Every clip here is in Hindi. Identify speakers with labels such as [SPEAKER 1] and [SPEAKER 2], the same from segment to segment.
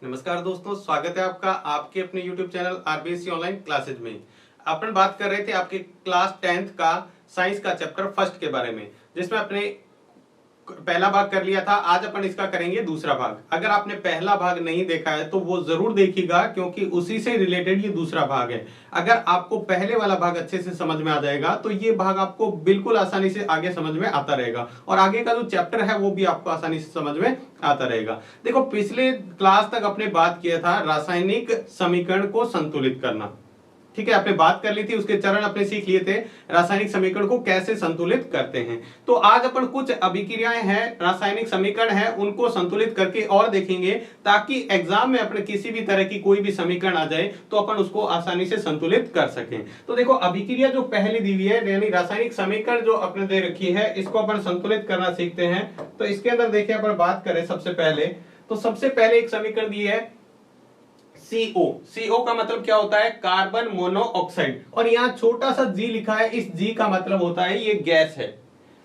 [SPEAKER 1] नमस्कार दोस्तों, स्वागत है आपका आपके अपने YouTube channel RBSC online classes में। अपन बात कर रहे थे आपके क्लास 10th का साइंस का चैप्टर फर्स्ट के बारे में, जिसमें अपने पहला भाग कर लिया था। आज अपन इसका करेंगे दूसरा भाग। अगर आपने पहला भाग नहीं देखा है तो वो जरूर देखिएगा, क्योंकि उसी से रिलेटेड ये दूसरा भाग है। अगर आपको पहले वाला भाग अच्छे से समझ में आ जाएगा तो ये भाग आपको बिल्कुल आसानी से आगे समझ में आता रहेगा, और आगे का जो चैप्टर है वो भी आपको आसानी से समझ में आता रहेगा। देखो, पिछले क्लास तक अपने बात किया था रासायनिक समीकरण को संतुलित करना। ठीक है, आपने बात कर ली थी, उसके चरण अपने सीख लिए थे, रासायनिक समीकरण को कैसे संतुलित करते हैं। तो आज अपन कुछ अभिक्रियाएं हैं, रासायनिक समीकरण है, उनको संतुलित करके और देखेंगे, ताकि एग्जाम में अपने किसी भी तरह की कोई भी समीकरण आ जाए तो अपन उसको आसानी से संतुलित कर सकें। तो देखो, अभिक्रिया जो पहली दी हुई है, यानी रासायनिक समीकरण जो अपने दे रखी है, इसको अपन संतुलित करना सीखते हैं। तो इसके अंदर देखिए, अपन बात करें सबसे पहले एक समीकरण दी है CO का मतलब क्या होता है? Carbon monoxide. और यहाँ छोटा सा G लिखा है, इस G का मतलब होता है ये गैस है।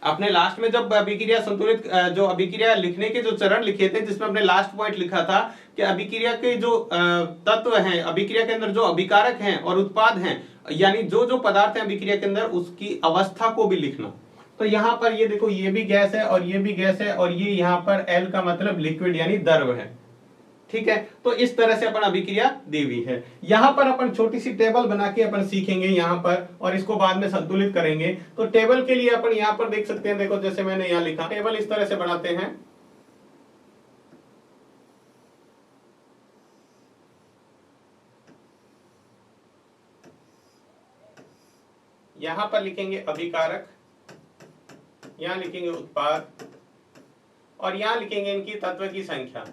[SPEAKER 1] आपने लास्ट में जब अभिक्रिया संतुलित जो अभिक्रिया लिखने के जो चरण लिखे थे, जिसमें हमने लास्ट पॉइंट लिखा था कि अभिक्रिया के जो तत्व हैं, अभिक्रिया के अंदर जो अभिकारक हैं और उत्पाद हैं, यानी जो जो पदार्थ है अभिक्रिया के अंदर, उसकी अवस्था को भी लिखना। तो यहाँ पर ये देखो, ये भी गैस है और ये भी गैस है, और ये यहाँ पर L का मतलब लिक्विड यानी द्रव है। ठीक है, तो इस तरह से अपन अभिक्रिया दी हुई है। यहां पर अपन छोटी सी टेबल बना के अपन सीखेंगे यहां पर, और इसको बाद में संतुलित करेंगे। तो टेबल के लिए अपन यहां पर देख सकते हैं, देखो जैसे मैंने यहां लिखा, टेबल इस तरह से बनाते हैं। यहां पर लिखेंगे अभिकारक, यहां लिखेंगे उत्पाद, और यहां लिखेंगे इनकी तत्व की संख्या,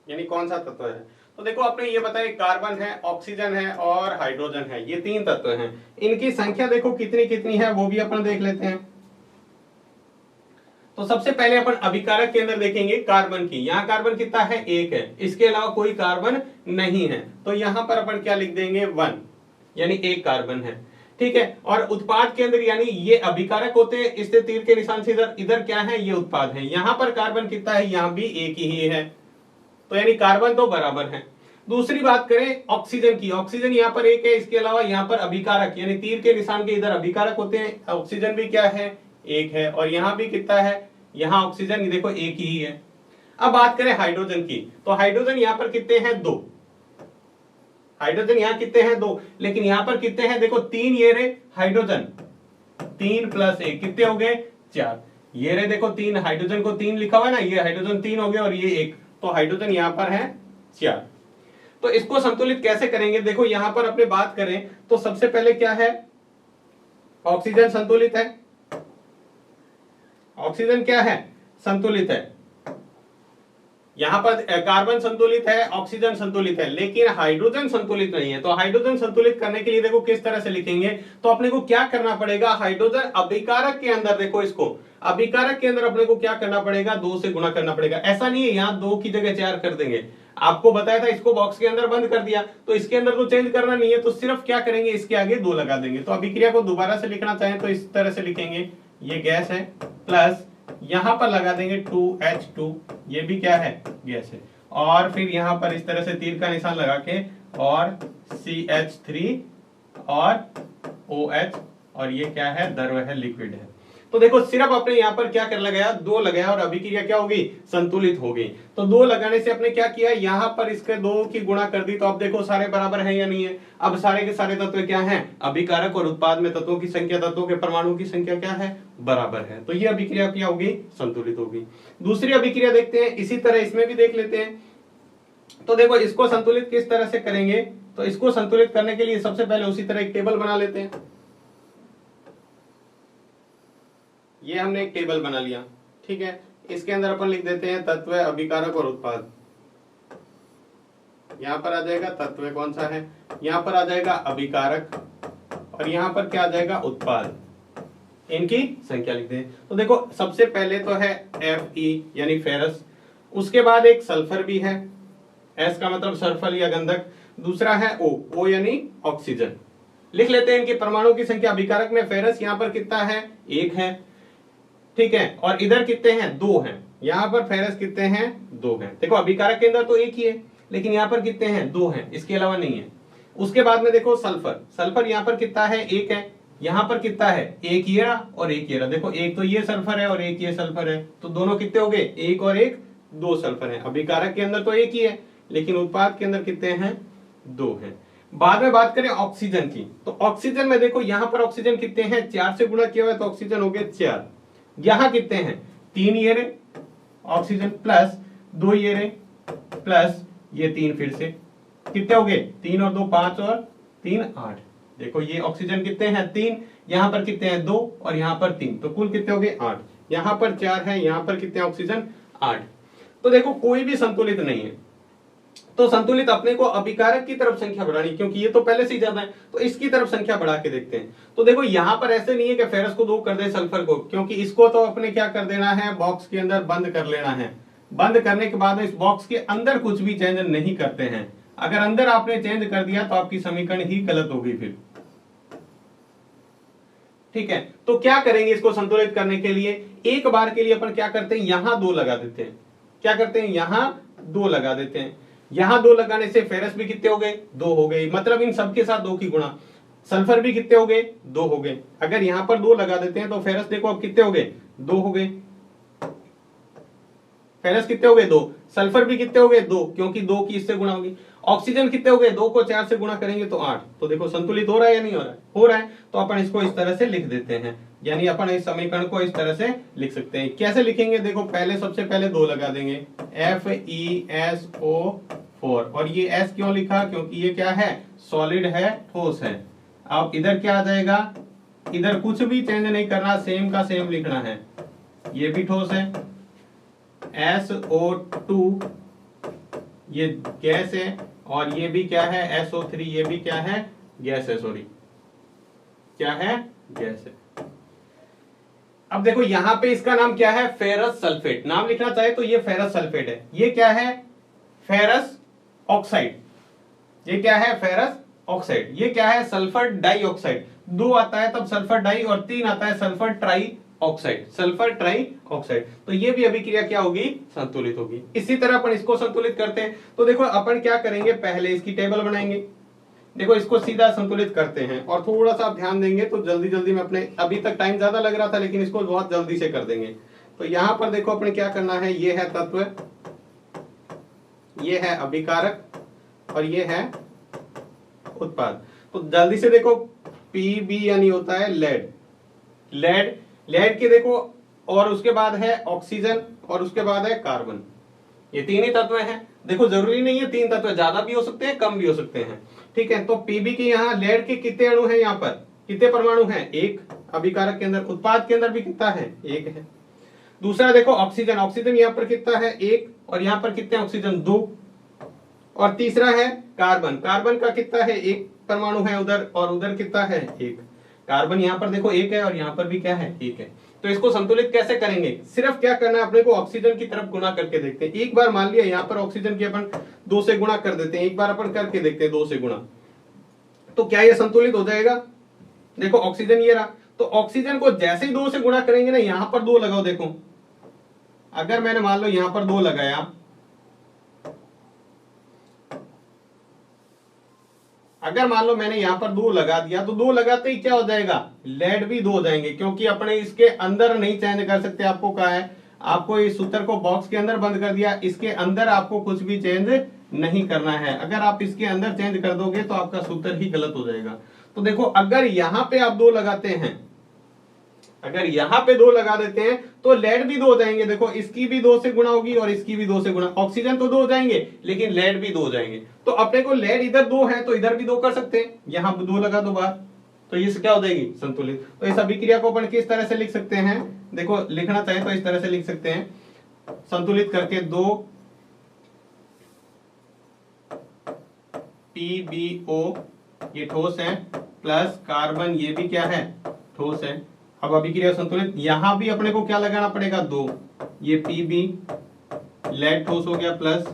[SPEAKER 1] यानी कौन सा तत्व है। तो देखो, आपने ये बताया कार्बन है, ऑक्सीजन है और हाइड्रोजन है, ये तीन तत्व हैं। इनकी संख्या देखो कितनी कितनी है, वो भी अपन देख लेते हैं। तो सबसे पहले अपन अभिकारक के अंदर देखेंगे कार्बन की। यहाँ कार्बन कितना है? 1 है, इसके अलावा कोई कार्बन नहीं है। तो यहाँ पर अपन क्या लिख देंगे? 1, यानी 1 कार्बन है। ठीक है, और उत्पाद के अंदर, यानी ये अभिकारक होते हैं, इससे तीर के निशान से इधर क्या है? ये उत्पाद है। यहाँ पर कार्बन कितना है? यहाँ भी 1 ही है, तो यानी कार्बन तो बराबर है। दूसरी बात करें ऑक्सीजन की, ऑक्सीजन यहाँ पर 1 है, इसके अलावा यहाँ पर अभिकारक, यानी तीर के निशान के इधर अभिकारक होते हैं, ऑक्सीजन भी क्या है? 1 है, और यहाँ भी कितना है? यहाँ ऑक्सीजन देखो 1 ही है। अब बात करें हाइड्रोजन की, तो हाइड्रोजन यहाँ पर कितने हैं? 2। हाइड्रोजन यहाँ कितने हैं? 2, लेकिन यहाँ पर कितने हैं? देखो 3 ये रहे हाइड्रोजन, 3 + 1 कितने हो गए? 4। ये रहे देखो 3, हाइड्रोजन को 3 लिखा हुआ है ना, ये हाइड्रोजन 3 हो गए और ये 1, तो हाइड्रोजन यहां पर है 4। तो इसको संतुलित कैसे करेंगे? देखो यहां पर अपने बात करें तो सबसे पहले क्या है? ऑक्सीजन संतुलित है। ऑक्सीजन क्या है? संतुलित है। यहां पर कार्बन संतुलित है, ऑक्सीजन संतुलित है, लेकिन हाइड्रोजन संतुलित नहीं है। तो हाइड्रोजन संतुलित करने के लिए देखो किस तरह से लिखेंगे। तो अपने को क्या करना पड़ेगा? हाइड्रोजन अभिकारक के अंदर, देखो इसको अभिकारक के अंदर अपने को क्या करना पड़ेगा? 2 से गुणा करना पड़ेगा। ऐसा नहीं है यहाँ 2 की जगह 4 कर देंगे, आपको बताया था, इसको बॉक्स के अंदर बंद कर दिया, तो इसके अंदर तो चेंज करना नहीं है, तो सिर्फ क्या करेंगे? इसके आगे 2 लगा देंगे। तो अभिक्रिया को दोबारा से लिखना चाहें तो इस तरह से लिखेंगे, ये गैस है, प्लस यहां पर लगा देंगे 2H2, ये भी क्या है? गैस है, और फिर यहां पर इस तरह से तीर का निशान लगा के, और CH3 और OH, और ये क्या है? द्रव है, लिक्विड है। तो देखो सिर्फ अपने यहाँ पर क्या कर लगाया? 2 लगाया, और अभिक्रिया क्या होगी? संतुलित हो गई। तो 2 लगाने से अपने क्या किया? यहाँ पर इसके 2 की गुणा कर दी, तो अब देखो सारे बराबर हैं या नहीं है? अब सारे के सारे तत्व क्या हैं? अभिकारक और उत्पाद में तत्वों की संख्या, तत्वों के परमाणु की संख्या क्या है? बराबर है। तो ये अभिक्रिया क्या होगी? संतुलित होगी। दूसरी अभिक्रिया देखते हैं, इसी तरह इसमें भी देख लेते हैं। तो देखो इसको संतुलित किस तरह से करेंगे? तो इसको संतुलित करने के लिए सबसे पहले उसी तरह एक टेबल बना लेते हैं। ये हमने एक टेबल बना लिया, ठीक है। इसके अंदर अपन लिख देते हैं तत्व, अभिकारक और उत्पाद। यहां पर आ जाएगा तत्व कौन सा है? यहां पर आ जाएगा अभिकारक, और यहां पर क्या आ जाएगा? उत्पाद। इनकी संख्या लिख दें। तो देखो सबसे पहले तो है Fe यानी फेरस, उसके बाद एक सल्फर भी है, S का मतलब सल्फर या गंधक, दूसरा है O यानी ऑक्सीजन। लिख लेते हैं इनके परमाणु की संख्या। अभिकारक में फेरस यहाँ पर कितना है? 1 है, ठीक है, और इधर कितने हैं? 2 हैं। यहाँ पर फेरस कितने हैं? 2 हैं। देखो अभिकारक के अंदर तो एक ही है, लेकिन यहाँ पर कितने हैं? 2 हैं, इसके अलावा नहीं है। उसके बाद में देखो सल्फर, सल्फर यहाँ पर कितना है? 1 है। यहाँ पर कितना है? एक ये रहा और एक ये रहा। देखो एक तो ये सल्फर है और एक ये सल्फर है, तो दोनों कितने हो गए? 1 और 1, 2 सल्फर है। अभिकारक के अंदर तो एक ही है, लेकिन उत्पाद के अंदर कितने हैं? 2 हैं। बाद में बात करें ऑक्सीजन की, तो ऑक्सीजन में देखो यहाँ पर ऑक्सीजन कितने हैं? 4 से गुणा किया हुआ है तो ऑक्सीजन हो गए 4। यहाँ कितने हैं? 3 ये रहे ऑक्सीजन, प्लस 2 ये रहे, प्लस ये 3 फिर से, कितने हो गए? 3 और 2 5 और 3 8। देखो ये ऑक्सीजन कितने हैं? 3, यहाँ पर कितने हैं? 2 और यहाँ पर 3, तो कुल कितने हो गए? 8। यहाँ पर 4 है, यहाँ पर कितने ऑक्सीजन? 8। तो देखो कोई भी संतुलित नहीं है, तो संतुलित अपने को अभिकारक की तरफ संख्या बढ़ानी, क्योंकि ये तो पहले से ही ज्यादा है, तो इसकी तरफ संख्या बढ़ा के देखते हैं। तो देखो यहाँ पर ऐसे नहीं है कि फेरस को 2 कर दे सल्फर को, क्योंकि इसको तो अपने क्या कर देना है? बॉक्स के अंदर बंद कर लेना है। बंद करने के बाद इस बॉक्स के अंदर कुछ भी चेंज नहीं करते हैं। अगर अंदर आपने चेंज कर दिया तो आपकी समीकरण ही गलत होगी फिर। ठीक है, तो क्या करेंगे इसको संतुलित करने के लिए? एक बार के लिए अपन क्या करते हैं? यहां 2 लगा देते हैं। क्या करते हैं? यहां 2 लगा देते हैं। यहां 2 लगाने से फेरस भी कितने हो गए? 2 हो गए, मतलब इन सबके साथ 2 की गुणा। सल्फर भी कितने हो गए? 2 हो गए। अगर यहां पर 2 लगा देते हैं तो फेरस देखो अब कितने हो गए? 2 हो गए। फेरस कितने हो गए? 2। सल्फर भी कितने हो गए? 2, क्योंकि 2 की इससे गुणा होगी। ऑक्सीजन कितने हो गए? 2 को 4 से गुणा करेंगे तो 8। तो देखो संतुलित हो रहा है या नहीं हो रहा है? हो रहा है। तो अपन इसको इस तरह से लिख देते हैं, यानी अपन इस समीकरण को इस तरह से लिख सकते हैं। कैसे लिखेंगे? देखो पहले सबसे पहले 2 लगा देंगे, FeSO4। और ये S क्यों लिखा? क्योंकि ये क्या है? सॉलिड है, ठोस है। अब इधर क्या आ जाएगा? इधर कुछ भी चेंज नहीं करना, सेम का सेम लिखना है। ये भी ठोस है, SO2 ये गैस है, और ये भी क्या है? SO3 ये भी क्या है? गैस है। सॉरी, क्या है? गैस है। अब देखो यहां पे इसका नाम क्या है? Ferrous sulphate. नाम लिखना चाहे तो ये फेरस सल्फेट है। ये क्या है? Ferrous oxide. ये क्या है? Ferrous oxide. ये क्या है? Sulphur dioxide. 2 आता है तब सल्फर डाई, और 3 आता है sulphur try oxide, sulphur try oxide. तो ये भी अभिक्रिया क्या होगी? संतुलित होगी। इसी तरह अपन इसको संतुलित करते हैं। तो देखो अपन क्या करेंगे? पहले इसकी टेबल बनाएंगे। देखो इसको सीधा संतुलित करते हैं, और थोड़ा सा आप ध्यान देंगे तो जल्दी जल्दी में अपने, अभी तक टाइम ज्यादा लग रहा था लेकिन इसको बहुत जल्दी से कर देंगे। तो यहां पर देखो अपने क्या करना है? ये है तत्व, ये है अभिकारक, और ये है उत्पाद। तो जल्दी से देखो, पीबी यानी होता है लेड। लेड, लेड के देखो, और उसके बाद है ऑक्सीजन, और उसके बाद है कार्बन। ये 3 ही तत्व हैं। देखो जरूरी नहीं है 3 तत्व, ज्यादा भी हो सकते हैं, कम भी हो सकते हैं। ठीक है, तो पीबी के यहाँ लेड के कितने अणु हैं? यहाँ पर कितने परमाणु हैं? 1 अभिकारक के अंदर। उत्पाद के अंदर भी कितना है? 1 है। दूसरा देखो ऑक्सीजन, ऑक्सीजन यहाँ पर कितना है? 1, और यहाँ पर कितने ऑक्सीजन? 2। और तीसरा है कार्बन, कार्बन का कितना है? 1 परमाणु है उधर, और उधर कितना है? 1। कार्बन यहाँ पर देखो 1 है, और यहाँ पर भी क्या है? 1 है। तो इसको संतुलित कैसे करेंगे? सिर्फ क्या करना है अपने को? ऑक्सीजन की तरफ गुणा करके देखते हैं। एक बार मान लिया यहाँ पर ऑक्सीजन की अपन 2 से गुणा कर देते हैं, एक बार अपन करके देखते हैं 2 से गुणा, तो क्या ये संतुलित हो जाएगा? देखो ऑक्सीजन ये रहा, तो ऑक्सीजन को जैसे ही 2 से गुणा करेंगे ना, यहाँ पर 2 लगाओ। देखो अगर मैंने मान लो यहाँ पर 2 लगाया, अगर मान लो मैंने यहाँ पर 2 लगा दिया, तो 2 लगाते ही क्या हो जाएगा? लेड भी 2 हो जाएंगे, क्योंकि अपने इसके अंदर नहीं चेंज कर सकते। आपको कहा है, आपको इस सूत्र को बॉक्स के अंदर बंद कर दिया, इसके अंदर आपको कुछ भी चेंज नहीं करना है। अगर आप इसके अंदर चेंज कर दोगे तो आपका सूत्र ही गलत हो जाएगा। तो देखो अगर यहाँ पे आप 2 लगाते हैं, अगर यहाँ पे 2 लगा देते हैं तो लेड भी 2 हो जाएंगे। देखो इसकी भी 2 से गुणा होगी, और इसकी भी 2 से गुणा। ऑक्सीजन तो 2 हो जाएंगे, लेकिन लेड भी 2 हो जाएंगे। तो अपने को लेड इधर 2 है तो इधर भी 2 कर सकते हैं। यहाँ 2 लगा दो बार, तो ये क्या हो जाएगी? संतुलित। तो इस अभिक्रिया को अपन किस तरह से लिख सकते हैं? देखो लिखना चाहे तो इस तरह से लिख सकते हैं, संतुलित करके 2 PbO ये ठोस है, प्लस कार्बन ये भी क्या है? ठोस है। अब अभिक्रिया संतुलित, यहां भी अपने को क्या लगाना पड़ेगा? 2, ये Pb लेड ठोस हो गया, प्लस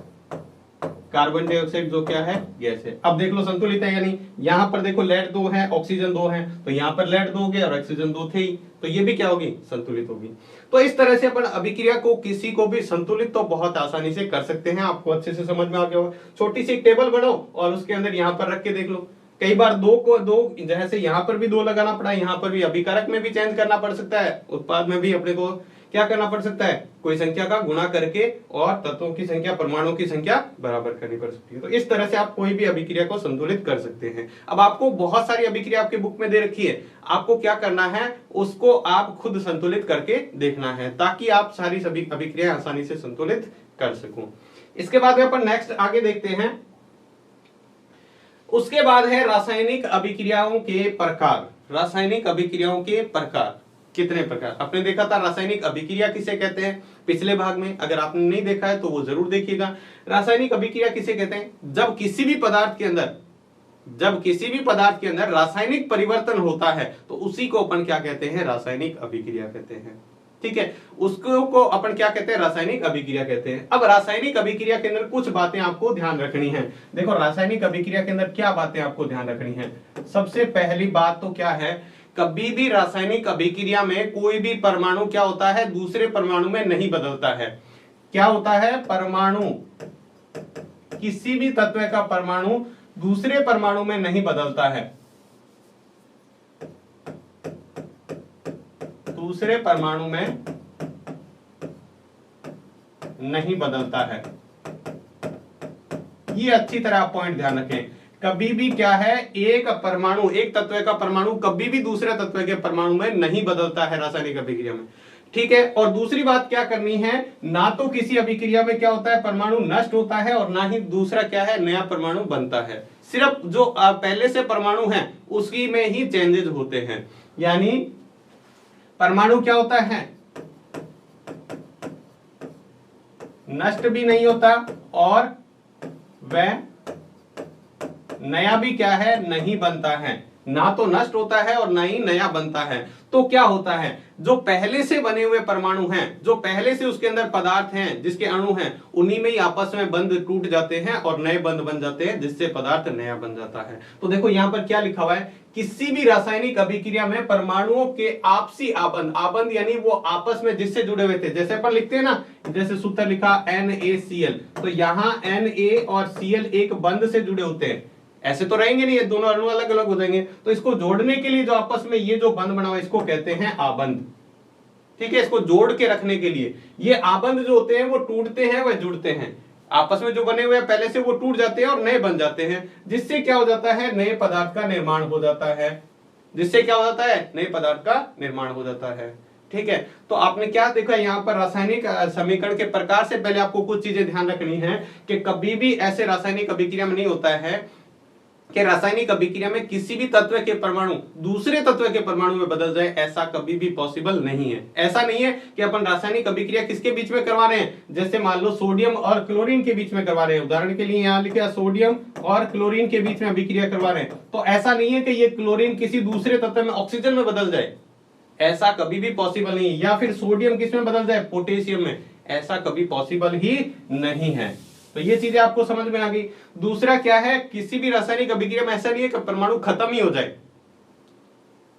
[SPEAKER 1] कार्बन डाइऑक्साइड जो क्या है, गैस है। अब देख लो संतुलित है या नहीं। यहां पर देखो लेड 2 है, ऑक्सीजन 2 है, तो यहां पर लेड 2 हो गया और ऑक्सीजन 2 थे ही, तो ये भी क्या होगी, संतुलित होगी। तो इस तरह से अपन अभिक्रिया को किसी को भी संतुलित तो बहुत आसानी से कर सकते हैं। आपको अच्छे से समझ में आ गया होगा। छोटी सी एक टेबल बनाओ और उसके अंदर यहाँ पर रख के देख लो। कई बार दो जैसे यहाँ पर भी 2 लगाना पड़ा, यहाँ पर भी अभिकारक में भी चेंज करना पड़ सकता है, उत्पाद में भी अपने को क्या करना पड़ सकता है, कोई संख्या का गुणा करके और तत्वों की संख्या, परमाणुओं की संख्या बराबर करनी पड़ सकती है। तो इस तरह से आप कोई भी अभिक्रिया को संतुलित कर सकते हैं। अब आपको बहुत सारी अभिक्रिया आपके बुक में दे रखी है, आपको क्या करना है, उसको आप खुद संतुलित करके देखना है, ताकि आप सारी सभी अभिक्रिया आसानी से संतुलित कर सको। इसके बाद में अपन नेक्स्ट आगे देखते हैं। उसके बाद है रासायनिक अभिक्रियाओं के प्रकार। रासायनिक अभिक्रियाओं के प्रकार, कितने प्रकार आपने देखा था। रासायनिक अभिक्रिया किसे कहते हैं पिछले भाग में, अगर आपने नहीं देखा है तो वो जरूर देखिएगा। रासायनिक अभिक्रिया किसे कहते हैं, जब किसी भी पदार्थ के अंदर रासायनिक परिवर्तन होता है तो उसी को अपन क्या कहते हैं, रासायनिक अभिक्रिया कहते हैं। ठीक है, उसको अपन क्या कहते हैं, रासायनिक अभिक्रिया कहते हैं। अब रासायनिक अभिक्रिया के अंदर कुछ बातें आपको ध्यान रखनी है। देखो रासायनिक अभिक्रिया के अंदर क्या बातें आपको ध्यान रखनी है। सबसे पहली बात तो क्या है, कभी भी रासायनिक अभिक्रिया में कोई भी परमाणु क्या होता है, दूसरे परमाणु में नहीं बदलता है। क्या होता है, परमाणु, किसी भी तत्व का परमाणु दूसरे परमाणु में नहीं बदलता है, दूसरे परमाणु में नहीं बदलता है। ये अच्छी तरह आप पॉइंट ध्यान रखें। कभी भी क्या है, एक परमाणु, एक तत्व का परमाणु कभी भी दूसरे तत्व के परमाणु में नहीं बदलता है रासायनिक अभिक्रिया में। ठीक है, और दूसरी बात क्या करनी है, ना तो किसी अभिक्रिया में क्या होता है, परमाणु नष्ट होता है और ना ही दूसरा क्या है, नया परमाणु बनता है। सिर्फ जो पहले से परमाणु है उसी में ही चेंजेस होते हैं। यानी परमाणु क्या होता है, नष्ट भी नहीं होता और वह नया भी क्या है, नहीं बनता है। ना तो नष्ट होता है और ना ही नया बनता है। तो क्या होता है, जो पहले से बने हुए परमाणु हैं, जो पहले से उसके अंदर पदार्थ हैं, जिसके अणु हैं, उन्हीं में ही आपस में बंध टूट जाते हैं और नए बंध बन जाते हैं, जिससे पदार्थ नया बन जाता है। तो देखो यहां पर क्या लिखा हुआ है, किसी भी रासायनिक अभिक्रिया में परमाणुओं के आपसी आबंध, आबंध यानी वो आपस में जिससे जुड़े हुए थे, जैसे अपन लिखते हैं ना, जैसे सूत्र लिखा NaCl, तो यहां Na और Cl एक बंध से जुड़े होते हैं। ऐसे तो रहेंगे नहीं, ये दोनों अणु अलग अलग हो जाएंगे। तो इसको जोड़ने के लिए जो आपस में ये जो बंध बना हुआ है, इसको कहते हैं आबंध। ठीक है, इसको जोड़ के रखने के लिए ये आबंध जो होते हैं वो टूटते हैं, वह जुड़ते हैं। आपस में जो बने हुए हैं पहले से वो टूट जाते हैं और नए बन जाते हैं, जिससे क्या हो जाता है, नए पदार्थ का निर्माण हो जाता है। जिससे क्या हो जाता है, नए पदार्थ का निर्माण हो जाता है। ठीक है, तो आपने क्या देखा यहाँ पर, रासायनिक समीकरण के प्रकार से पहले आपको कुछ चीजें ध्यान रखनी है कि कभी भी ऐसे रासायनिक अभिक्रिया में नहीं होता है कि रासायनिक अभिक्रिया में किसी भी तत्व के परमाणु दूसरे तत्व के परमाणु में बदल जाए, ऐसा कभी भी पॉसिबल नहीं है। ऐसा नहीं है कि अपन रासायनिक अभिक्रिया किसके बीच में करवा रहे हैं, जैसे मान लो सोडियम और क्लोरीन के बीच में करवा रहे हैं। उदाहरण के लिए यहाँ लिखा सोडियम और क्लोरीन के बीच में अभिक्रिया करवा रहे हैं, तो ऐसा नहीं है कि ये क्लोरीन किसी दूसरे तत्व में ऑक्सीजन में बदल जाए, ऐसा कभी भी पॉसिबल नहीं है। या फिर सोडियम किस में बदल जाए, पोटेशियम में, ऐसा कभी पॉसिबल ही नहीं है। तो ये चीजें आपको समझ में आ गई। दूसरा क्या है, किसी भी रासायनिक अभिक्रिया में ऐसा नहीं है कि परमाणु खत्म ही हो जाए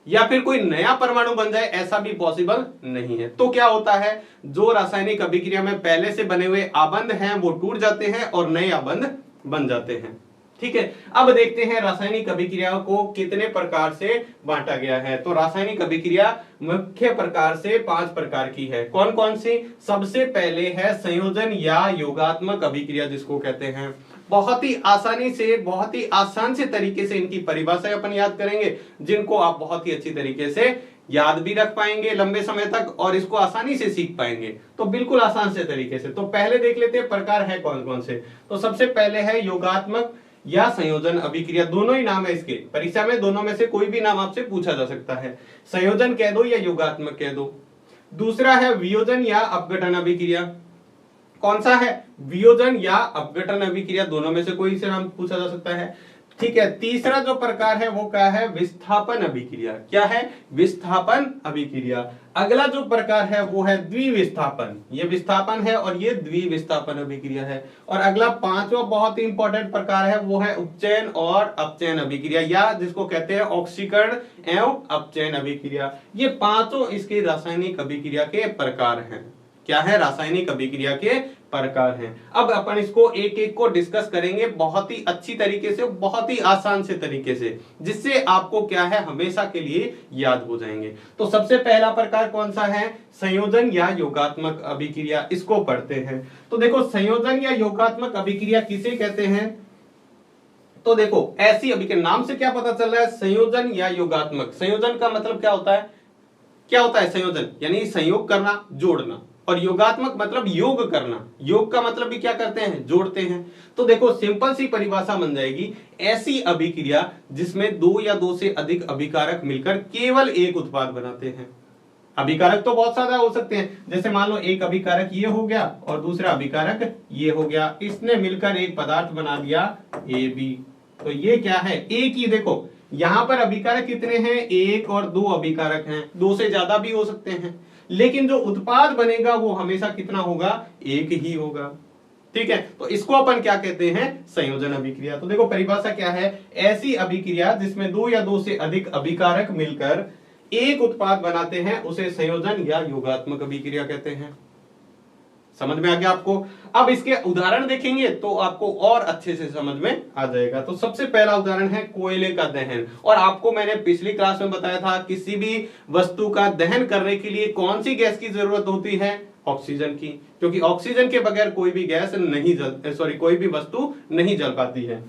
[SPEAKER 1] या फिर कोई नया परमाणु बन जाए, ऐसा भी पॉसिबल नहीं है। तो क्या होता है, जो रासायनिक अभिक्रिया में पहले से बने हुए आबंध हैं वो टूट जाते हैं और नए आबंध बन जाते हैं। ठीक है, अब देखते हैं रासायनिक अभिक्रिया को कितने प्रकार से बांटा गया है। तो रासायनिक अभिक्रिया मुख्य प्रकार से 5 प्रकार की है। कौन कौन सी, सबसे पहले है संयोजन या योगात्मक अभिक्रिया, जिसको कहते हैं। बहुत ही आसानी से, बहुत ही आसान से तरीके से इनकी परिभाषाएं अपन याद करेंगे, जिनको आप बहुत ही अच्छी तरीके से याद भी रख पाएंगे लंबे समय तक और इसको आसानी से सीख पाएंगे। तो बिल्कुल आसान से तरीके से। तो पहले देख लेते हैं प्रकार है कौन कौन से। तो सबसे पहले है योगात्मक या संयोजन अभिक्रिया। दोनों ही नाम है इसके, परीक्षा में दोनों में से कोई भी नाम आपसे पूछा जा सकता है, संयोजन कह दो या योगात्मक कह दो। दूसरा है वियोजन या अपघटन अभिक्रिया। कौन सा है, वियोजन या अपघटन अभिक्रिया, दोनों में से कोई से नाम पूछा जा सकता है। ठीक है, तीसरा जो प्रकार है वो क्या है, विस्थापन अभिक्रिया। क्या है, विस्थापन अभिक्रिया। अगला जो प्रकार है वो है द्विविस्थापन। ये विस्थापन है और ये द्विविस्थापन अभिक्रिया है। और अगला पांचवा बहुत ही इंपॉर्टेंट प्रकार है वो है उपचयन और अपचयन अभिक्रिया, या जिसको कहते हैं ऑक्सीकरण एवं अपचयन अभिक्रिया। ये पांचों इसके रासायनिक अभिक्रिया के प्रकार हैं। क्या है, रासायनिक अभिक्रिया के प्रकार हैं। अब अपन इसको एक एक को डिस्कस करेंगे बहुत ही अच्छी तरीके से, बहुत ही आसान से तरीके से, जिससे आपको क्या है हमेशा के लिए याद हो जाएंगे। तो सबसे पहला प्रकार कौन सा है, संयोजन या योगात्मक अभिक्रिया। इसको पढ़ते हैं। तो देखो, संयोजन या योगात्मक अभिक्रिया किसे कहते हैं। तो देखो, ऐसी अभिक्रिया, नाम से क्या पता चल रहा है, संयोजन या योगात्मक। संयोजन का मतलब क्या होता है, क्या होता है संयोजन, यानी संयोग करना, जोड़ना। और योगात्मक मतलब योग करना। योग का मतलब भी क्या करते हैं, जोड़ते हैं। तो देखो, सिंपल सी परिभाषा बन जाएगी, ऐसी अभिक्रिया जिसमें दो या दो से अधिक अभिकारक मिलकर केवल एक उत्पाद बनाते हैं। अभिकारक तो बहुत सारा हो सकते हैं, जैसे मान लो एक अभिकारक ये हो गया और दूसरा अभिकारक ये हो गया, इसने मिलकर एक पदार्थ बना दिया AB। तो ये क्या है, एक ही। देखो यहां पर अभिकारक कितने हैं, एक और दो अभिकारक हैं, दो से ज्यादा भी हो सकते हैं, लेकिन जो उत्पाद बनेगा वो हमेशा कितना होगा, एक ही होगा। ठीक है, तो इसको अपन क्या कहते हैं, संयोजन अभिक्रिया। तो देखो परिभाषा क्या है, ऐसी अभिक्रिया जिसमें दो या दो से अधिक अभिकारक मिलकर एक उत्पाद बनाते हैं उसे संयोजन या योगात्मक अभिक्रिया कहते हैं। समझ में आ गया आपको। अब इसके उदाहरण देखेंगे तो आपको और अच्छे से समझ में आ जाएगा। तो सबसे पहला उदाहरण है कोयले का दहन। और आपको मैंने पिछली क्लास में बताया था, किसी भी वस्तु का दहन करने के लिए कौन सी गैस की जरूरत होती है, ऑक्सीजन की, क्योंकि ऑक्सीजन के बगैर कोई भी गैस नहीं कोई भी वस्तु नहीं जल पाती है।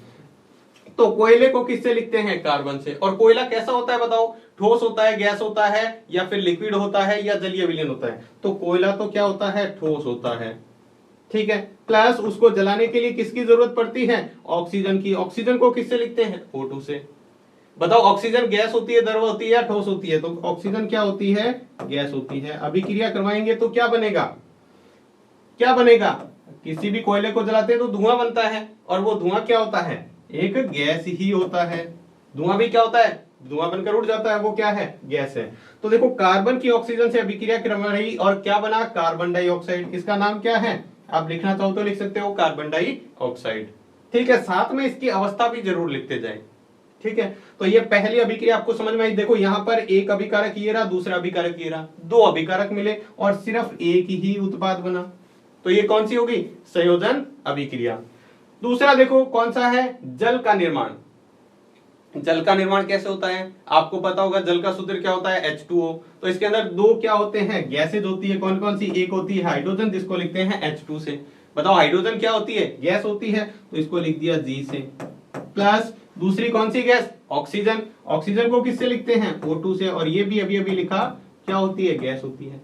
[SPEAKER 1] तो कोयले को किससे लिखते हैं, कार्बन से। और कोयला कैसा होता है बताओ, ठोस होता है, गैस होता है, या फिर लिक्विड होता है, या जलीय विलीन होता है। तो कोयला तो क्या होता है, ठोस होता है। ठीक है, प्लस उसको जलाने के लिए किसकी जरूरत पड़ती है, ऑक्सीजन की। ऑक्सीजन को किससे लिखते हैं, O2 से। बताओ, ऑक्सीजन गैस होती है, द्रव होती है, या ठोस होती है। तो ऑक्सीजन क्या होती है, गैस होती है। अभिक्रिया करवाएंगे तो क्या बनेगा, क्या बनेगा, किसी भी कोयले को जलाते हैं तो धुआं बनता है, और वो धुआं क्या होता है, एक गैस ही होता है। धुआं भी क्या होता है, धुआं बनकर उड़ जाता है, वो क्या है, गैस है। तो देखो, कार्बन की ऑक्सीजन से अभिक्रिया करवाई और क्या बना, कार्बन डाइऑक्साइड। इसका नाम क्या है, आप लिखना चाहो तो लिख सकते हो, कार्बन डाइऑक्साइड। ठीक है, साथ में इसकी अवस्था भी जरूर लिखते जाए। ठीक है, तो ये पहली अभिक्रिया आपको समझ में आई। देखो यहाँ पर एक अभिकारक ये रहा, दूसरा अभिकारक ये रहा, दो अभिकारक मिले और सिर्फ एक ही उत्पाद बना। तो ये कौन सी होगी, संयोजन अभिक्रिया। दूसरा देखो कौन सा है, जल का निर्माण। जल का निर्माण कैसे होता है, आपको पता होगा, जल का सूत्र क्या होता है, H2O। तो इसके अंदर दो क्या होते हैं, गैसेज होती है। कौन कौन सी, एक होती है हाइड्रोजन, जिसको लिखते हैं H2 से। बताओ, हाइड्रोजन क्या होती है, गैस होती है, तो इसको लिख दिया G से। प्लस दूसरी कौन सी गैस, ऑक्सीजन। ऑक्सीजन को किससे लिखते हैं, O2 से। और ये भी अभी लिखा, क्या होती है, गैस होती है।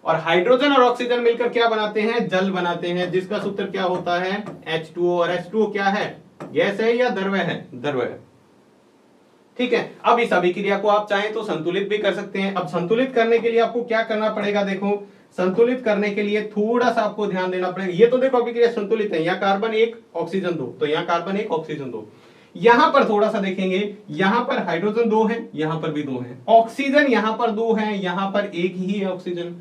[SPEAKER 1] और हाइड्रोजन और ऑक्सीजन मिलकर क्या बनाते हैं, जल बनाते हैं, जिसका सूत्र क्या होता है, H2O। और H2O क्या है, गैस है या द्रव है, द्रव है। ठीक है, अब इस अभिक्रिया को आप चाहें तो संतुलित भी कर सकते हैं। अब संतुलित करने के लिए आपको क्या करना पड़ेगा, देखो संतुलित करने के लिए थोड़ा सा आपको ध्यान देना पड़ेगा। ये तो देखो अभिक्रिया संतुलित है, यहाँ कार्बन एक ऑक्सीजन दो, तो यहाँ कार्बन एक ऑक्सीजन दो। यहां पर थोड़ा सा देखेंगे, यहां पर हाइड्रोजन दो है, यहां पर भी दो है, ऑक्सीजन यहां पर दो है, यहां पर एक ही है ऑक्सीजन।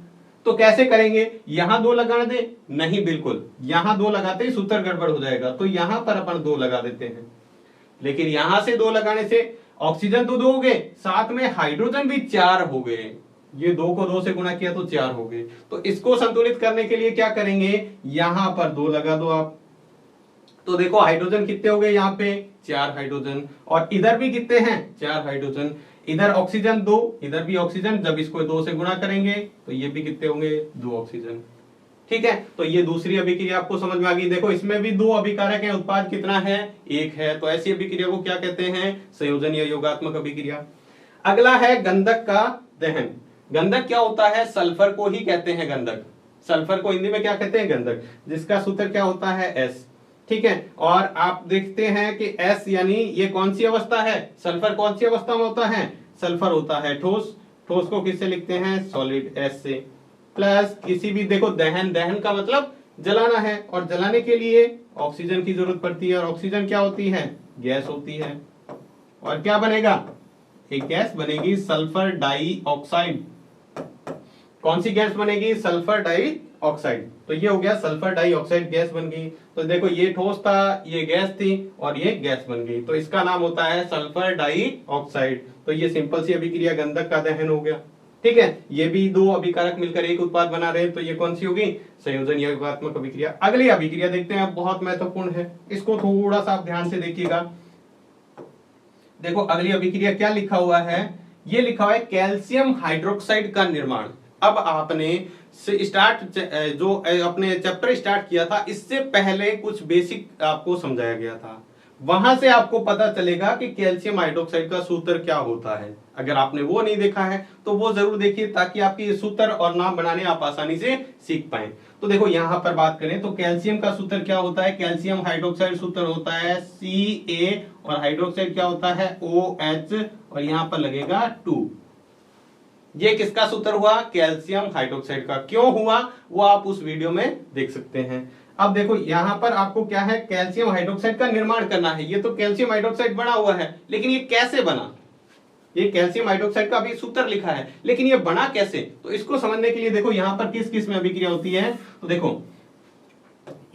[SPEAKER 1] तो कैसे करेंगे, यहां दो लगा दे, नहीं, बिल्कुल यहां दो लगाते ही सूत्र गड़बड़ हो जाएगा। तो यहां पर अपन दो लगा देते हैं, लेकिन यहां से दो लगाने से ऑक्सीजन तो दो हो गए, साथ में हाइड्रोजन भी चार हो गए। ये दो को दो से गुणा किया तो चार हो गए। तो इसको संतुलित करने के लिए क्या करेंगे, यहां पर दो लगा दो आप। तो देखो हाइड्रोजन कितने हो गए, यहाँ पे चार हाइड्रोजन, और इधर भी कितने हैं, चार हाइड्रोजन। इधर ऑक्सीजन दो, इधर भी ऑक्सीजन। जब इसको दो से गुणा करेंगे तो ये भी कितने होंगे, दो ऑक्सीजन। ठीक है, तो ये दूसरी अभिक्रिया आपको समझ में आ गई। देखो इसमें भी दो अभिकारक हैं, उत्पाद कितना है, एक है। तो ऐसी अभिक्रिया को क्या कहते हैं, संयोजन या योगात्मक अभिक्रिया। अगला है गंधक का दहन। गंधक क्या होता है, सल्फर को ही कहते हैं गंधक। सल्फर को हिंदी में क्या कहते हैं, गंधक, जिसका सूत्र क्या होता है, S। ठीक है, और आप देखते हैं कि S यानी ये कौन सी अवस्था है, सल्फर कौन सी अवस्था में होता है, सल्फर होता है ठोस। ठोस को किससे लिखते हैं, सॉलिड, S से। प्लस किसी भी, देखो दहन, दहन का मतलब जलाना है, और जलाने के लिए ऑक्सीजन की जरूरत पड़ती है, और ऑक्सीजन क्या होती है, गैस होती है। और क्या बनेगा, एक गैस बनेगी सल्फर डाइऑक्साइड। कौन सी गैस बनेगी, सल्फर डाइऑक्साइड। तो ये हो गया सल्फर डाइऑक्साइड गैस बन गई। तो देखो ये ठोस था, ये गैस थी, और ये गैस बन गई, तो इसका नाम होता है सल्फर डाइऑक्साइड। तो ये सिंपल सी अभिक्रिया गंधक का दहन हो गया। ठीक है, ये भी दो अभिकारक मिलकर एक उत्पाद बना रहे हैं, तो ये कौन सी होगी, संयोजन या योगात्मक अभिक्रिया। अगली अभिक्रिया देखते हैं, बहुत महत्वपूर्ण है, इसको थोड़ा सा आप ध्यान से देखिएगा। देखो अगली अभिक्रिया क्या लिखा हुआ है, ये लिखा हुआ है कैल्शियम हाइड्रोक्साइड का निर्माण। अब आपने स्टार्ट जो अपने चैप्टर स्टार्ट किया था, इससे पहले कुछ बेसिक आपको समझाया गया था, वहां से आपको पता चलेगा कि कैल्शियम हाइड्रोक्साइड का सूत्र क्या होता है। अगर आपने वो नहीं देखा है तो वो जरूर देखिए, ताकि आपकी ये सूत्र और नाम बनाने आप आसानी से सीख पाए। तो देखो यहां पर बात करें तो कैल्शियम का सूत्र क्या होता है, कैल्शियम हाइड्रोक्साइड सूत्र होता है Ca, और हाइड्रोक्साइड क्या होता है OH, और यहां पर लगेगा 2। ये किसका सूत्र हुआ, कैल्शियम हाइड्रोक्साइड का। क्यों हुआ वो आप उस वीडियो में देख सकते हैं। अब देखो यहां पर आपको क्या है, कैल्शियम हाइड्रोक्साइड का निर्माण करना है। ये तो कैल्शियम हाइड्रोक्साइड बना हुआ है, लेकिन ये कैसे बना, ये कैल्शियम हाइड्रोक्साइड का भी सूत्र लिखा है, लेकिन ये बना कैसे। तो इसको समझने के लिए देखो यहां पर किस किस में अभिक्रिया होती है। तो देखो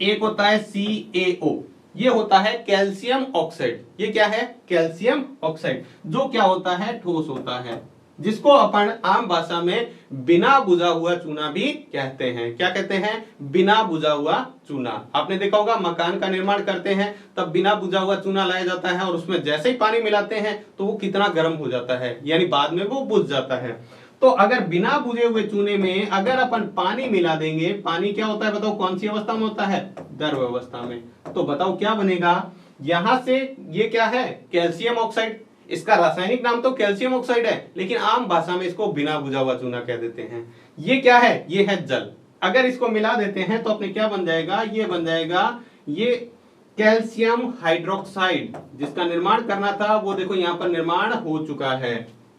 [SPEAKER 1] एक होता है CaO, ये होता है कैल्शियम ऑक्साइड। ये क्या है, कैल्शियम ऑक्साइड, जो क्या होता है, ठोस होता है, जिसको अपन आम भाषा में बिना बुझा हुआ चूना भी कहते हैं। क्या कहते हैं, बिना बुझा हुआ चूना। आपने देखा होगा मकान का निर्माण करते हैं तब बिना बुझा हुआ चूना लाया जाता है, और उसमें जैसे ही पानी मिलाते हैं तो वो कितना गर्म हो जाता है, यानी बाद में वो बुझ जाता है। तो अगर बिना बुझे हुए चूने में अगर अपन पानी मिला देंगे, पानी क्या होता है बताओ, कौन सी अवस्था में होता है, द्रव अवस्था में। तो बताओ क्या बनेगा, यहां से ये क्या है, कैल्शियम ऑक्साइड। इसका रासायनिक नाम तो कैल्शियम ऑक्साइड है, लेकिन आम भाषा में इसको बिना बुझा हुआ चूना कह देते हैं। ये क्या है, ये है जल। अगर इसको मिला देते हैं तो अपने क्या बन जाएगा, ये बन जाएगा ये कैल्शियम हाइड्रोक्साइड। जिसका निर्माण करना था वो देखो यहां पर निर्माण हो चुका है,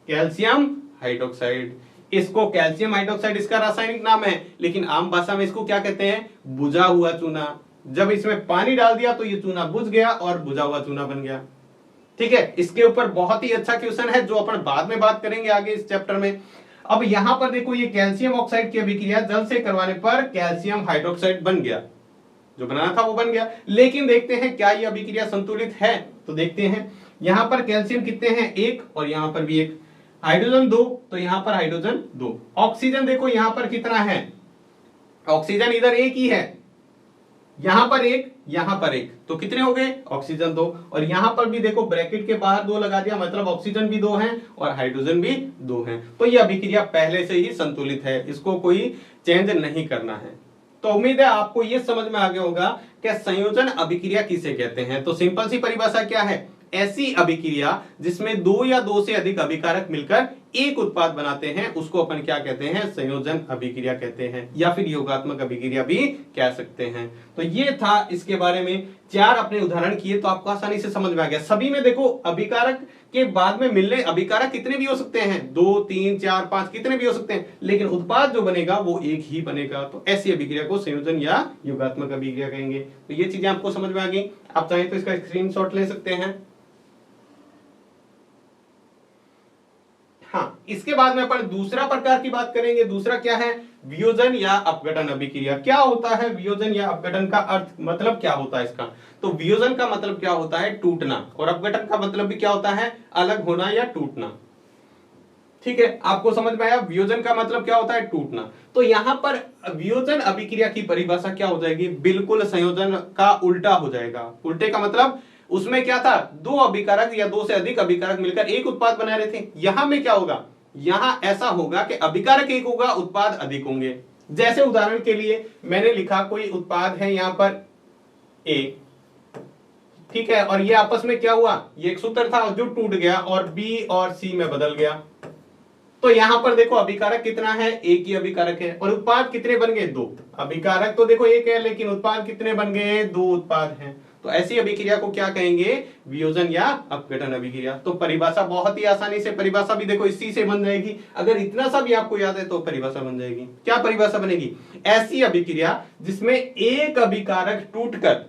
[SPEAKER 1] कैल्शियम हाइड्रोक्साइड। इसको कैल्शियम हाइड्रोक्साइड इसका रासायनिक नाम है, लेकिन आम भाषा में इसको क्या कहते हैं, बुझा हुआ चूना। जब इसमें पानी डाल दिया तो ये चूना बुझ गया और बुझा हुआ चूना बन गया। ठीक है, इसके ऊपर बहुत ही अच्छा क्वेश्चन है जो अपन बाद में बात करेंगे आगे इस चैप्टर में। अब यहां पर देखो ये कैल्शियम ऑक्साइड की अभिक्रिया जल से करवाने पर कैल्शियम हाइड्रोक्साइड बन गया, जो बनाना था वो बन गया। लेकिन देखते हैं क्या ये अभिक्रिया संतुलित है, तो देखते हैं। यहां पर कैल्शियम कितने हैं, 1, और यहां पर भी 1। हाइड्रोजन 2, तो यहां पर हाइड्रोजन 2। ऑक्सीजन देखो यहां पर कितना है, ऑक्सीजन इधर 1 ही है, यहां पर 1, यहां पर 1, तो कितने हो गए, ऑक्सीजन 2। और यहां पर भी देखो ब्रैकेट के बाहर 2 लगा दिया, मतलब ऑक्सीजन भी 2 हैं और हाइड्रोजन भी 2 हैं। तो ये अभिक्रिया पहले से ही संतुलित है, इसको कोई चेंज नहीं करना है। तो उम्मीद है आपको ये समझ में आ गया होगा कि संयोजन अभिक्रिया किसे कहते हैं। तो सिंपल सी परिभाषा क्या है, ऐसी अभिक्रिया जिसमें 2 या 2 से अधिक अभिकारक मिलकर एक उत्पाद बनाते हैं, उसको अपन क्या कहते हैं, संयोजन अभिक्रिया कहते हैं, या फिर योगात्मक अभिक्रिया भी कह सकते हैं। तो ये था इसके बारे में, 4 अपने उदाहरण किए तो आपको आसानी से समझ में आ गया। सभी में देखो अभिकारक के बाद में मिलने अभिकारक कितने भी हो सकते हैं, 2, 3, 4, 5 कितने भी हो सकते हैं, लेकिन उत्पाद जो बनेगा वो एक ही बनेगा। तो ऐसी अभिक्रिया को संयोजन या योगात्मक अभिक्रिया कहेंगे। तो ये चीजें आपको समझ में आ गई। आप चाहें तो इसका स्क्रीनशॉट ले सकते हैं। हाँ, इसके बाद में अपन दूसरा प्रकार की बात करेंगे। दूसरा क्या है, वियोजन या अपघटन अभिक्रिया। क्या होता है वियोजन या अपघटन का अर्थ, मतलब क्या होता है इसका। तो वियोजन का मतलब क्या होता है, टूटना, और अपघटन का मतलब भी क्या होता है, अलग होना या टूटना। ठीक है, आपको समझ में आया, वियोजन का मतलब क्या होता है, टूटना। तो यहां पर वियोजन अभिक्रिया की परिभाषा क्या हो जाएगी, बिल्कुल संयोजन का उल्टा हो जाएगा। उल्टे का मतलब उसमें क्या था, 2 अभिकारक या 2 से अधिक अभिकारक मिलकर एक उत्पाद बना रहे थे। यहां में क्या होगा, यहां ऐसा होगा कि अभिकारक एक होगा, उत्पाद अधिक होंगे। जैसे उदाहरण के लिए मैंने लिखा कोई उत्पाद है यहां पर A, ठीक है, और ये आपस में क्या हुआ, ये एक सूत्र था जो टूट गया और B और C में बदल गया। तो यहां पर देखो अभिकारक कितना है, एक ही अभिकारक है, और उत्पाद कितने बन गए, 2। अभिकारक तो देखो एक है, लेकिन उत्पाद कितने बन गए, 2 उत्पाद हैं। तो ऐसी अभिक्रिया को क्या कहेंगे, वियोजन या अपघटन अभिक्रिया। तो परिभाषा बहुत ही आसानी से, परिभाषा भी देखो इसी से बन जाएगी। अगर इतना सा भी आपको याद है तो परिभाषा बन जाएगी। क्या परिभाषा बनेगी, ऐसी अभिक्रिया जिसमें एक अभिकारक टूटकर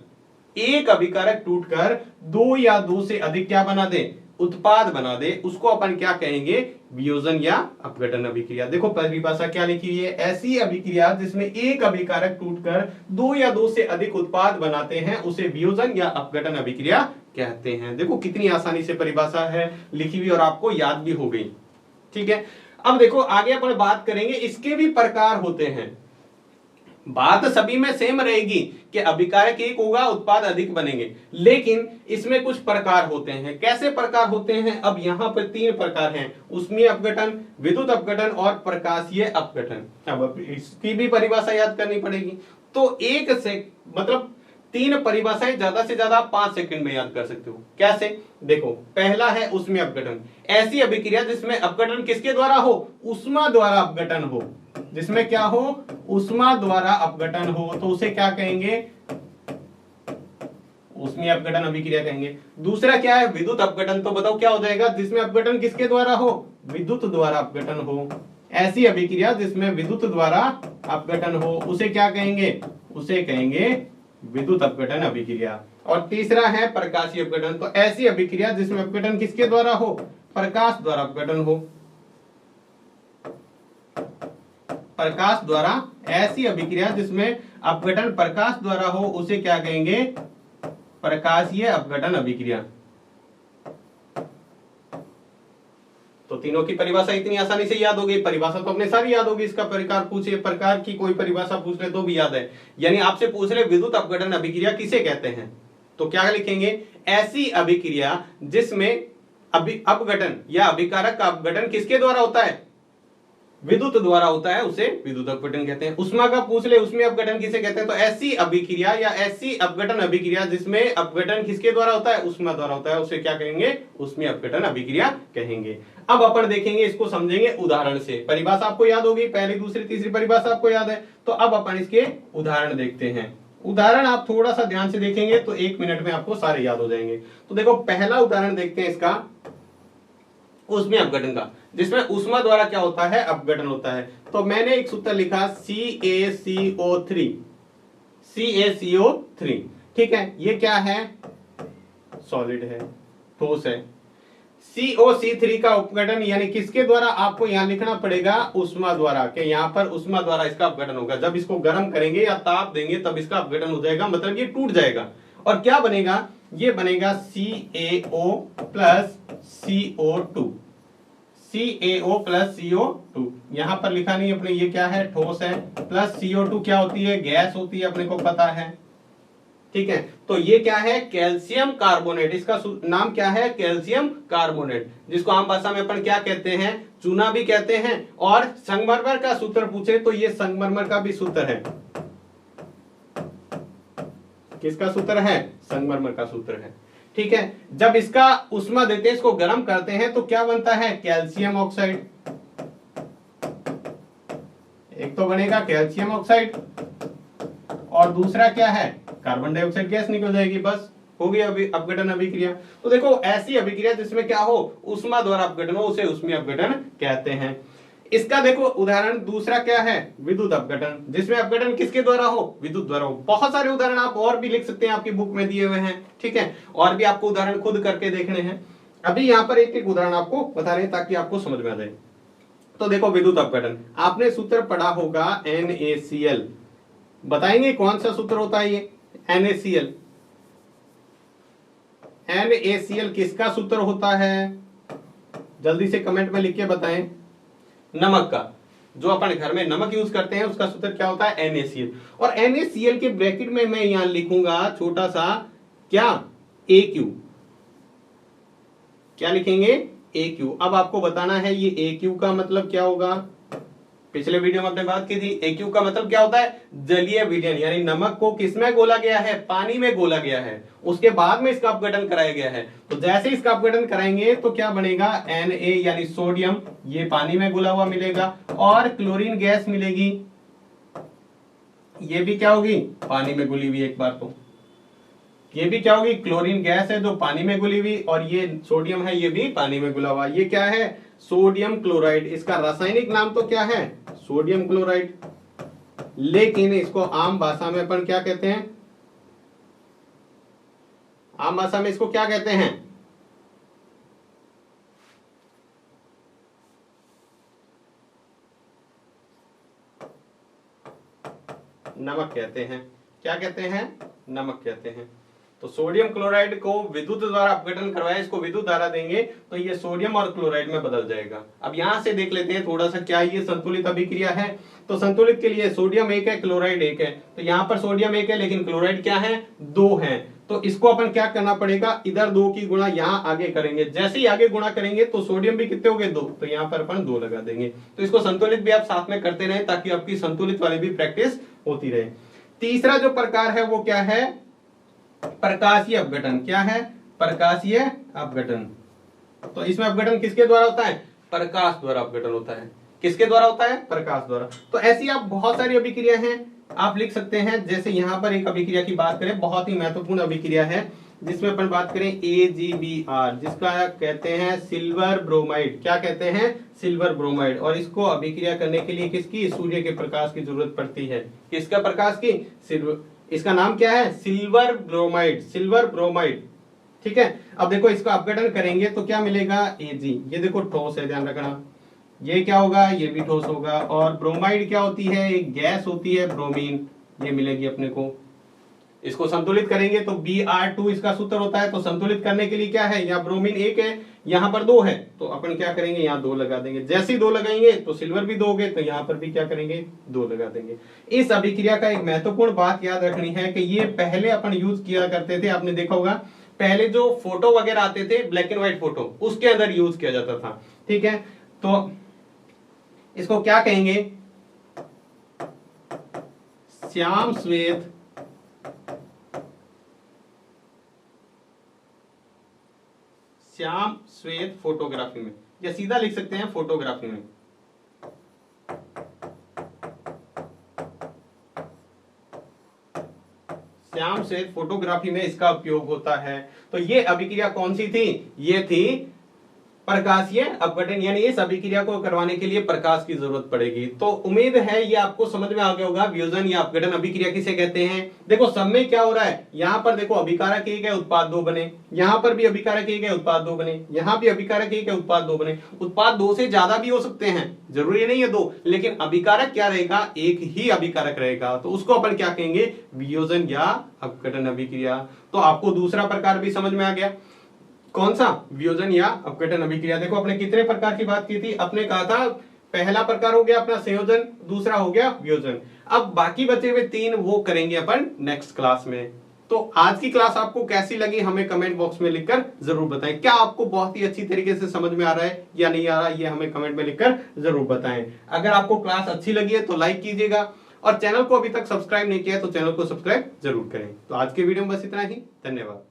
[SPEAKER 1] एक अभिकारक टूटकर दो या दो से अधिक क्या बना दे, उत्पाद बना दे, उसको अपन क्या कहेंगे, वियोजन या अपघटन अभिक्रिया। देखो परिभाषा क्या लिखी हुई है, ऐसी अभिक्रिया जिसमें एक अभिकारक टूटकर दो या दो से अधिक उत्पाद बनाते हैं उसे वियोजन या अपघटन अभिक्रिया कहते हैं। देखो कितनी आसानी से परिभाषा है लिखी हुई और आपको याद भी हो गई। ठीक है, अब देखो आगे अपन बात करेंगे, इसके भी प्रकार होते हैं। बात सभी में सेम रहेगी कि अभिकारक एक होगा, उत्पाद अधिक बनेंगे, लेकिन इसमें कुछ प्रकार होते हैं। कैसे प्रकार होते हैं, अब यहां पर 3 प्रकार हैं, ऊष्मीय अपघटन, विद्युत अपघटन और प्रकाशीय अपघटन। अब इसकी भी परिभाषा याद करनी पड़ेगी। तो एक से मतलब 3 परिभाषाएं ज्यादा से ज्यादा 5 सेकंड में याद कर सकते हो। कैसे, देखो पहला है ऊष्मीय अपघटन, ऐसी अभिक्रिया जिसमें अपघटन किसके द्वारा हो, ऊष्मा द्वारा अपघटन हो, जिसमें क्या हो, ऊष्मा द्वारा अपघटन हो, तो उसे क्या कहेंगे, ऊष्मीय अपघटन अभिक्रिया कहेंगे। दूसरा क्या है, विद्युत अपघटन, तो बताओ क्या हो जाएगा, जिसमें अपघटन किसके द्वारा हो, विद्युत द्वारा अपघटन हो। ऐसी अभिक्रिया जिसमें विद्युत द्वारा अपघटन हो उसे क्या कहेंगे, उसे कहेंगे विद्युत अपघटन अभिक्रिया। और तीसरा है प्रकाशीय अपघटन, तो ऐसी अभिक्रिया जिसमें अपघटन किसके द्वारा हो, प्रकाश द्वारा अपघटन हो, प्रकाश द्वारा, ऐसी अभिक्रिया जिसमें अपघटन प्रकाश द्वारा हो उसे क्या कहेंगे, प्रकाशीय अपघटन अभिक्रिया। तो तीनों की परिभाषा इतनी आसानी से याद हो गई, परिभाषा तो अपने सारी याद होगी, इसका प्रकार पूछे, प्रकार की कोई परिभाषा पूछ ले तो भी याद है। यानी आपसे पूछ ले विद्युत अपघटन अभिक्रिया किसे कहते हैं, तो क्या लिखेंगे, ऐसी अभिक्रिया जिसमें अपघटन या अभिकारक का अपघटन किसके द्वारा होता है, विद्युत द्वारा होता है, उसे विद्युत अपघटन कहते हैं। ऊष्मा का पूछ ले, ऊष्मीय अपघटन किसे कहते हैं, तो ऐसी अभिक्रिया या ऐसी अपघटन अभिक्रिया जिसमें अपघटन किसके द्वारा होता है, ऊष्मा द्वारा होता है, उसे क्या कहेंगे, ऊष्मीय अपघटन अभिक्रिया कहेंगे। अब अपन देखेंगे, इसको समझेंगे उदाहरण से। परिभाषा आपको याद होगी, पहली दूसरी तीसरी परिभाषा आपको याद है, तो अब अपन इसके उदाहरण देखते हैं। उदाहरण आप थोड़ा सा ध्यान से देखेंगे तो 1 मिनट में आपको सारे याद हो जाएंगे। तो देखो पहला उदाहरण देखते हैं इसका, ऊष्मीय अपघटन का, जिसमें ऊष्मा द्वारा क्या होता है, अपघटन होता है। तो मैंने एक सूत्र लिखा CaCO3, CaCO3, ठीक है, ये क्या है, सॉलिड है, ठोस है। COC3 का अपघटन यानी किसके द्वारा, आपको यहां लिखना पड़ेगा ऊष्मा द्वारा, कि यहां पर ऊष्मा द्वारा इसका अपघटन होगा। जब इसको गर्म करेंगे या ताप देंगे तब इसका अपघटन हो जाएगा, मतलब ये टूट जाएगा। और क्या बनेगा, ये बनेगा CaO plus CO2, CaO plus CO2। यहां पर लिखा नहीं अपने, ये क्या है, ठोस है, प्लस CO2 क्या होती है, गैस होती है, अपने को पता है। ठीक है, तो ये क्या है, कैल्शियम कार्बोनेट, इसका नाम क्या है, कैल्शियम कार्बोनेट, जिसको आम भाषा में अपन क्या कहते हैं, चूना भी कहते हैं। और संगमरमर का सूत्र पूछे तो ये संगमरमर का भी सूत्र है, किसका सूत्र है, संगमरमर का सूत्र है। ठीक है, जब इसका उष्मा देते हैं, इसको गर्म करते हैं तो क्या बनता है, कैल्शियम ऑक्साइड। एक तो बनेगा कैल्शियम ऑक्साइड और दूसरा क्या है, कार्बन डाइऑक्साइड गैस निकल जाएगी, बस हो गई अभी अपघटन अभिक्रिया। तो देखो ऐसी अभिक्रिया जिसमें क्या हो, उष्मा द्वारा अपघटन हो उसे ऊष्मीय अपघटन कहते हैं। इसका देखो उदाहरण दूसरा क्या है, विद्युत अपघटन, जिसमें अपघटन किसके द्वारा हो, विद्युत द्वारा हो। बहुत सारे उदाहरण आप और भी लिख सकते हैं, आपकी बुक में दिए हुए हैं। ठीक है, और भी आपको उदाहरण खुद करके देखने हैं। अभी यहाँ पर एक एक उदाहरण आपको बता रहे हैं ताकि आपको समझ में आ जाए। तो देखो विद्युत अपघटन, आपने सूत्र पढ़ा होगा NaCl, बताएंगे कौन सा सूत्र होता है ये, NaCl। NaCl किसका सूत्र होता है, जल्दी से कमेंट में लिख के बताएं। नमक का, जो अपन घर में नमक यूज करते हैं उसका सूत्र क्या होता है, NaCl। और NaCl के ब्रैकेट में मैं यहां लिखूंगा छोटा सा क्या, AQ, क्या लिखेंगे, AQ। अब आपको बताना है ये AQ का मतलब क्या होगा। पिछले वीडियो में आपने बात की थी, AQ का मतलब क्या होता है, जलीय विलयन, यानी नमक को किसमें घोला गया है, पानी में घोला गया है, उसके बाद में इसका अपघटन कराया गया है। तो जैसे इसका अपघटन कराएंगे तो क्या बनेगा, Na यानी सोडियम, ये पानी में घुला हुआ मिलेगा, और क्लोरीन गैस मिलेगी, ये भी क्या होगी, पानी में घुली हुई। एक बार तो ये भी क्या होगी, क्लोरीन गैस है जो पानी में घुली हुई, और ये सोडियम है ये भी पानी में घुला हुआ। ये क्या है, सोडियम क्लोराइड। इसका रासायनिक नाम तो क्या है, सोडियम क्लोराइड, लेकिन इसको आम भाषा में अपन क्या कहते हैं, आम भाषा में इसको क्या कहते हैं? नमक कहते हैं। क्या कहते हैं? नमक कहते हैं। तो सोडियम क्लोराइड को विद्युत द्वारा अपघटन करवाया, इसको विद्युत धारा देंगे तो ये सोडियम और क्लोराइड में बदल जाएगा। अब यहां से देख लेते हैं थोड़ा सा, क्या ये संतुलित अभिक्रिया है? तो संतुलित के लिए सोडियम 1 है, क्लोराइड 1 है। तो यहाँ पर सोडियम 1 है लेकिन क्लोराइड क्या है? 2 है। तो इसको अपन क्या करना पड़ेगा? इधर 2 की गुणा यहाँ आगे करेंगे। जैसे ही आगे गुणा करेंगे तो सोडियम भी कितने हो गए? 2। तो यहाँ पर अपन 2 लगा देंगे। तो इसको संतुलित भी आप साथ में करते रहे ताकि आपकी संतुलित वाली भी प्रैक्टिस होती रहे। तीसरा जो प्रकार है वो क्या है? प्रकाशीय अपघटन। क्या है? प्रकाशीय अपघटन। तो इसमें अपघटन किसके द्वारा होता है? प्रकाश द्वारा अपघटन होता है। किसके द्वारा होता है? प्रकाश द्वारा। तो ऐसी आप बहुत सारी अभिक्रिया हैं आप लिख सकते हैं। जैसे यहां पर एक अभिक्रिया की बात करें, बहुत ही महत्वपूर्ण अभिक्रिया है जिसमें अपन बात करें AgBr, जिसका कहते हैं सिल्वर ब्रोमाइड। क्या कहते हैं? Silver bromide. और इसको अभिक्रिया करने के लिए किसकी? सूर्य के प्रकाश की जरूरत पड़ती है। किसका प्रकाश की? सिल्वर। इसका नाम क्या है? Silver bromide. Silver bromide. ठीक है। अब देखो इसका अपघटन करेंगे तो क्या मिलेगा? Ag। ये देखो ठोस है, ध्यान रखना। ये क्या होगा? ये भी ठोस होगा। और ब्रोमाइड क्या होती है? एक गैस होती है, ब्रोमीन। ये मिलेगी अपने को। इसको संतुलित करेंगे तो Br2 इसका सूत्र होता है। तो संतुलित करने के लिए क्या है? यहाँ ब्रोमीन 1 है, यहाँ पर 2 है। तो अपन क्या करेंगे? यहाँ 2 लगा देंगे। जैसे ही 2 लगाएंगे तो सिल्वर भी 2 हो गए, तो यहाँ पर भी क्या करेंगे? 2 लगा देंगे। इस अभिक्रिया का एक महत्वपूर्ण बात याद रखनी है कि ये पहले अपन यूज किया करते थे। आपने देखा होगा पहले जो फोटो वगैरह आते थे, ब्लैक एंड व्हाइट फोटो, उसके अंदर यूज किया जाता था। ठीक है। तो इसको क्या कहेंगे? श्याम श्वेत फोटोग्राफी में, या सीधा लिख सकते हैं फोटोग्राफी में। श्याम श्वेत फोटोग्राफी में इसका उपयोग होता है। तो ये अभिक्रिया कौन सी थी? ये थी प्रकाशीय अपघटन, यानी इस अभिक्रिया को करवाने के लिए प्रकाश की जरूरत पड़ेगी। तो उम्मीद है ये आपको समझ में आ गया होगा वियोजन या अपघटन अभिक्रिया किसे कहते हैं। देखो सब में क्या हो रहा है? यहाँ पर देखो अभिकारक 1 है, उत्पाद 2 बने। यहाँ पर भी अभिकारक 1 है, उत्पाद 2 बने। यहाँ भी अभिकारक 1 है, उत्पाद 2 बने। उत्पाद 2 से ज्यादा भी हो सकते हैं, जरूरी नहीं है 2, लेकिन अभिकारक क्या रहेगा? एक ही अभिकारक रहेगा। तो उसको अपन क्या कहेंगे? वियोजन या अपघटन अभिक्रिया। तो आपको दूसरा प्रकार भी समझ में आ गया। कौन सा? वियोजन या अपघटन अभिक्रिया। देखो अपने कितने प्रकार की बात की थी? अपने कहा था पहला प्रकार हो गया अपना संयोजन, दूसरा हो गया वियोजन। अब बाकी बचे हुए 3 वो करेंगे अपन नेक्स्ट क्लास में। तो आज की क्लास आपको कैसी लगी हमें कमेंट बॉक्स में लिखकर जरूर बताएं। क्या आपको बहुत ही अच्छी तरीके से समझ में आ रहा है या नहीं आ रहा, ये हमें कमेंट में लिखकर जरूर बताएं। अगर आपको क्लास अच्छी लगी है तो लाइक कीजिएगा, और चैनल को अभी तक सब्सक्राइब नहीं किया है तो चैनल को सब्सक्राइब जरूर करें। तो आज के वीडियो में बस इतना ही। धन्यवाद।